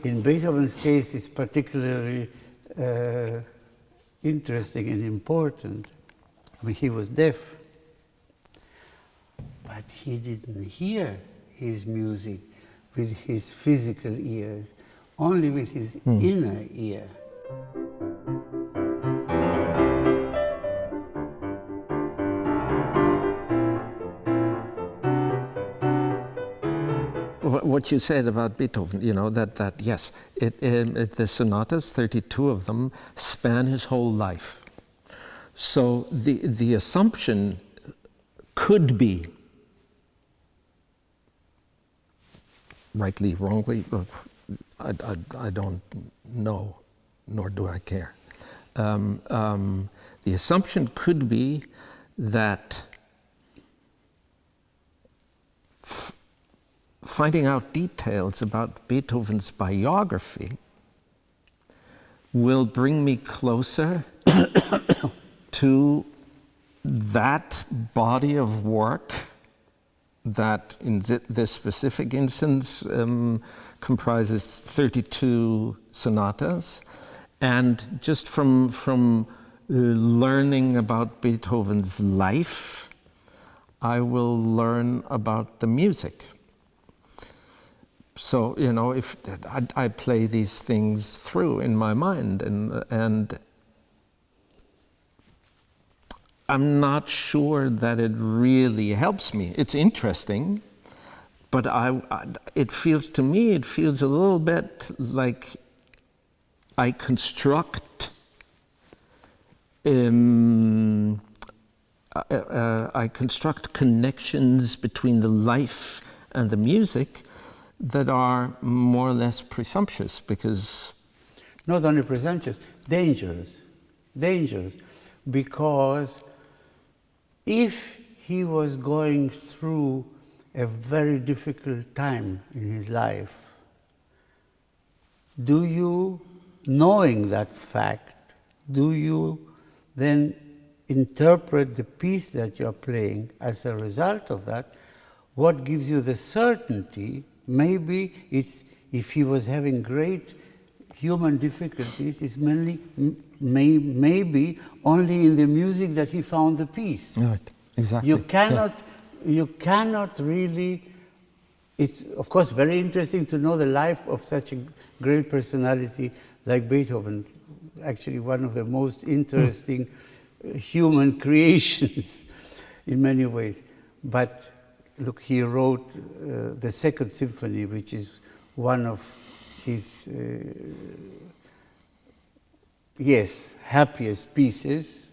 in Beethoven's case, is particularly interesting and important. I mean, he was deaf, but he didn't hear his music with his physical ears, only with his inner ear. What you said about Beethoven, you know, that yes, the sonatas, 32 of them, span his whole life. So the assumption could be, rightly, wrongly, I don't know, nor do I care. The assumption could be that finding out details about Beethoven's biography will bring me closer to that body of work that in this specific instance comprises 32 sonatas. And just from learning about Beethoven's life, I will learn about the music. So, you know, if I play these things through in my mind, and I'm not sure that it really helps me. It's interesting, but it feels to me, it feels a little bit like I construct connections between the life and the music that are more or less presumptuous, because... Not only presumptuous, dangerous. Dangerous, because if he was going through a very difficult time in his life, do you, knowing that fact, do you then interpret the piece that you're playing as a result of that? What gives you the certainty? Maybe it's, if he was having great human difficulties, it's mainly, maybe only in the music that he found the peace. Right, exactly. You cannot really, it's of course very interesting to know the life of such a great personality like Beethoven, actually one of the most interesting human creations in many ways. But look, he wrote the Second Symphony, which is one of his, happiest pieces,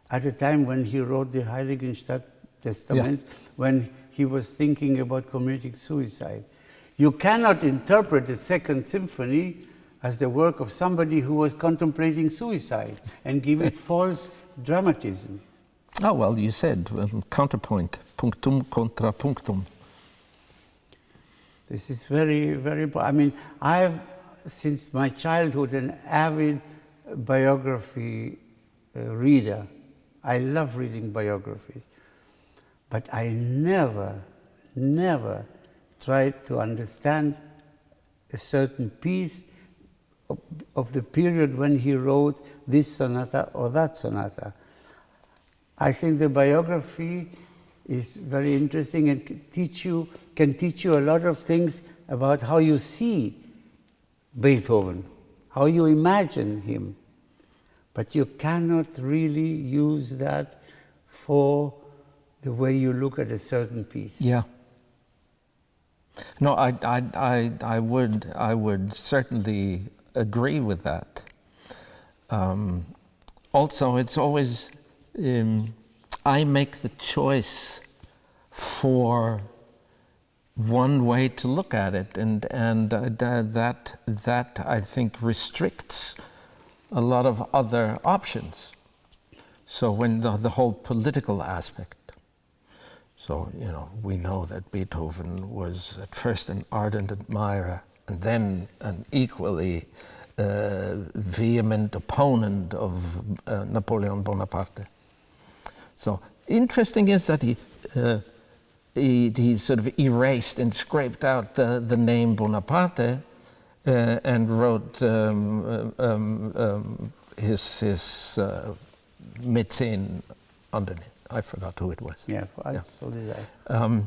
at a time when he wrote the Heiligenstadt Testament, when he was thinking about committing suicide. You cannot interpret the Second Symphony as the work of somebody who was contemplating suicide and give it false dramatism. Oh, well, you said counterpoint, punctum contra punctum. This is very, very important. I mean, I've, since my childhood, an avid biography reader. I love reading biographies. But I never tried to understand a certain piece of the period when he wrote this sonata or that sonata. I think the biography is very interesting and can teach you a lot of things about how you see Beethoven, how you imagine him. But you cannot really use that for the way you look at a certain piece. Yeah. No, I would certainly agree with that. Also, it's always I make the choice for one way to look at it, and that I think restricts a lot of other options. So when the whole political aspect. So, you know, we know that Beethoven was at first an ardent admirer and then an equally vehement opponent of Napoleon Bonaparte. So interesting is that he sort of erased and scraped out the name Bonaparte and wrote his Mäzen underneath. I forgot who it was. Yeah, so did I.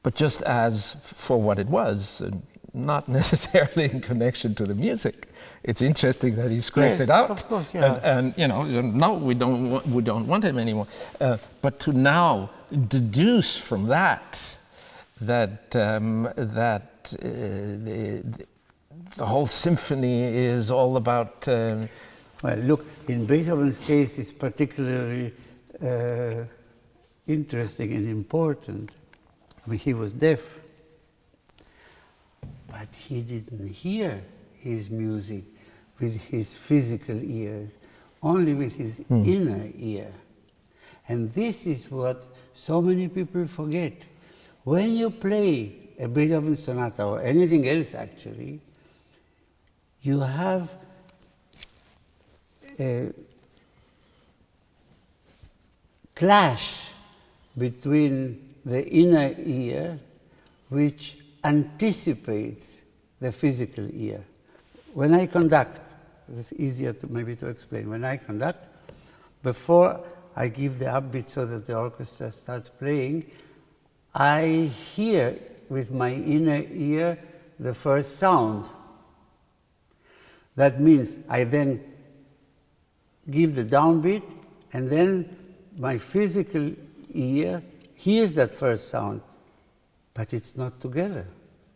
But just as for what it was, not necessarily in connection to the music. It's interesting that he scraped it out. Of course, yeah. And you know, no, we don't want him anymore. But to now deduce from that the whole symphony is all about. Well, look, in Beethoven's case, it's particularly interesting and important. I mean, he was deaf, but he didn't hear his music with his physical ears, only with his inner ear. And this is what so many people forget. When you play a Beethoven sonata or anything else actually, you have a clash between the inner ear, which anticipates the physical ear. When I conduct, it's easier maybe to explain. When I conduct, before I give the upbeat so that the orchestra starts playing, I hear with my inner ear the first sound. That means I then give the downbeat, and then my physical ear hears that first sound, but it's not together,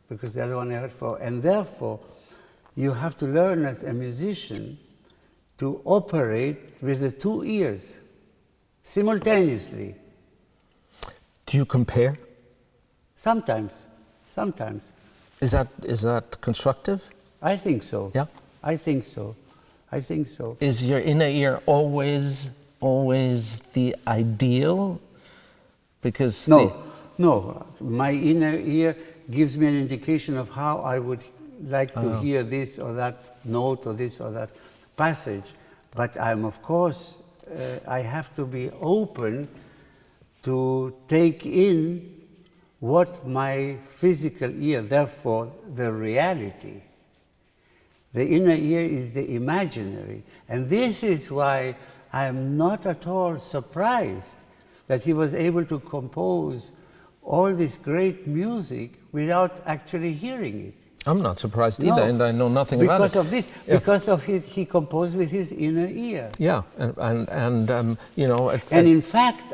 because the other one I heard for. And therefore, you have to learn as a musician to operate with the two ears simultaneously. Do you compare? Sometimes. Is that constructive? I think so. Yeah? I think so. Is your inner ear always the ideal? Because no. My inner ear gives me an indication of how I would like to hear this or that note or this or that passage. But I'm, of course, I have to be open to take in what my physical ear, therefore the reality. The inner ear is the imaginary. And this is why I am not at all surprised that he was able to compose all this great music without actually hearing it. I'm not surprised either, and I know nothing about it. Because of this, because of he composed with his inner ear. Yeah, and you know. And in fact,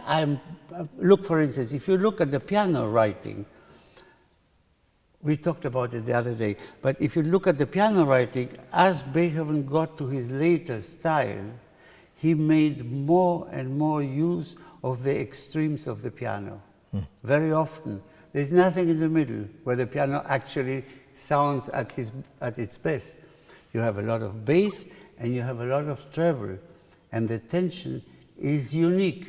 look, for instance, if you look at the piano writing, we talked about it the other day, but if you look at the piano writing, as Beethoven got to his later style, he made more and more use of the extremes of the piano. Very often, there's nothing in the middle where the piano actually sounds at its best. You have a lot of bass and you have a lot of treble, and the tension is unique.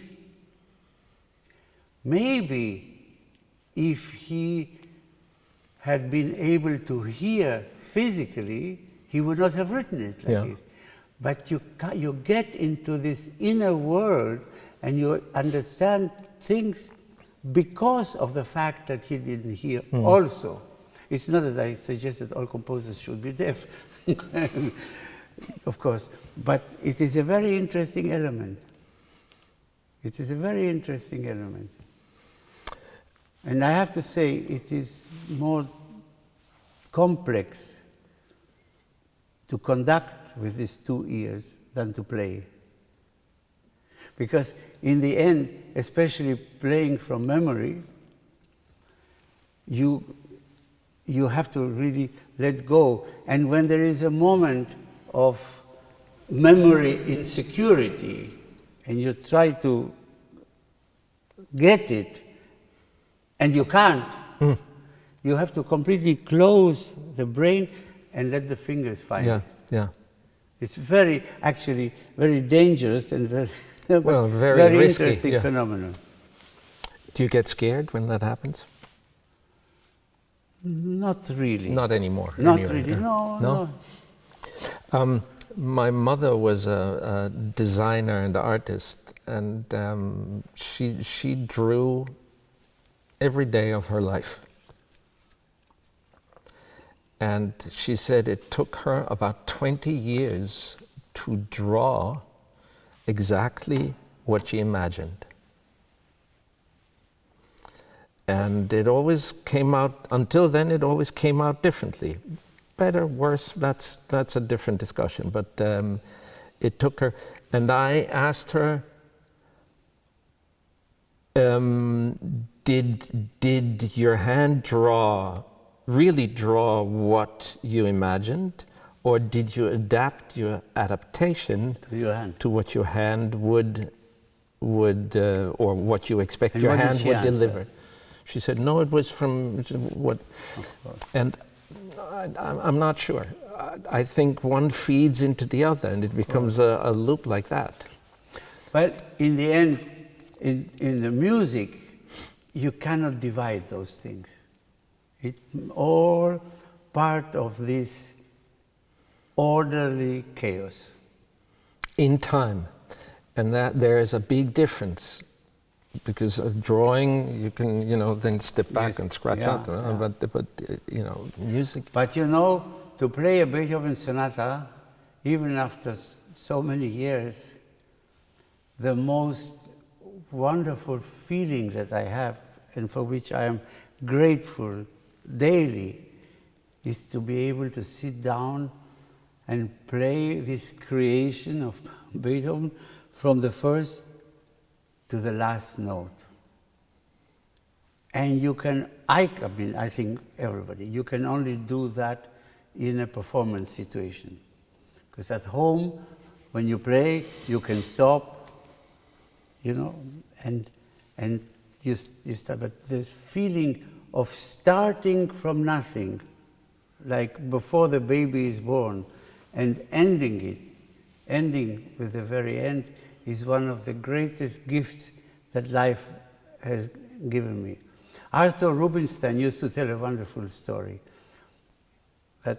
Maybe if he had been able to hear physically, he would not have written it like this. But you get into this inner world and you understand things because of the fact that he didn't hear also. It's not that I suggest that all composers should be deaf, of course, but it is a very interesting element. It is a very interesting element. And I have to say, it is more complex to conduct with these two ears than to play. Because in the end, especially playing from memory, you have to really let go. And when there is a moment of memory insecurity, and you try to get it, and you can't, you have to completely close the brain and let the fingers find it. Yeah. It's actually very dangerous and very risky, interesting phenomenon. Do you get scared when that happens? Not really. Not anymore. Not really. No. My mother was a designer and artist, and she drew every day of her life. And she said it took her about 20 years to draw exactly what she imagined. And it always came out, until then, it always came out differently. Better, worse, that's a different discussion. But it took her, and I asked her, did your hand really draw what you imagined, or did you adapt your adaptation To your hand. to what your hand would or what you expect And your what did hand she would answer? deliver? She said, no, it was from what, and I'm not sure. I think one feeds into the other, and it becomes a loop like that. Well, in the end, in the music, you cannot divide those things. It's all part of this orderly chaos. In time, and that there is a big difference, because drawing you can then step back Yes, and scratch yeah, out, yeah. but music. But to play a Beethoven sonata, even after so many years, the most wonderful feeling that I have, and for which I am grateful daily, is to be able to sit down and play this creation of Beethoven from the first to the last note. And you can, I think everybody, you can only do that in a performance situation. Because at home, when you play, you can stop, and you start. But this feeling of starting from nothing, like before the baby is born, and ending with the very end, is one of the greatest gifts that life has given me. Arthur Rubinstein used to tell a wonderful story, that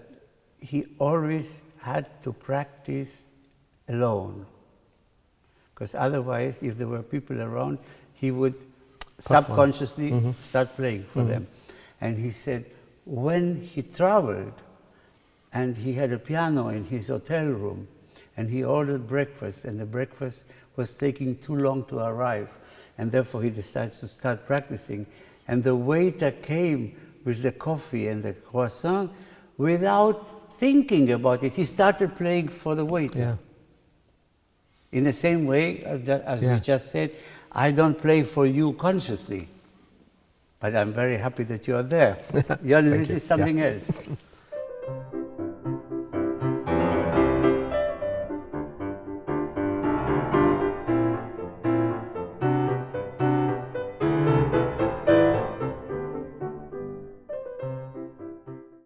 he always had to practice alone. Because otherwise, if there were people around, he would subconsciously start playing for them. And he said, when he traveled, and he had a piano in his hotel room, and he ordered breakfast, and the breakfast was taking too long to arrive, and therefore he decides to start practicing. And the waiter came with the coffee and the croissant without thinking about it. He started playing for the waiter. Yeah. In the same way, as we just said, I don't play for you consciously, but I'm very happy that you are there. This is something else.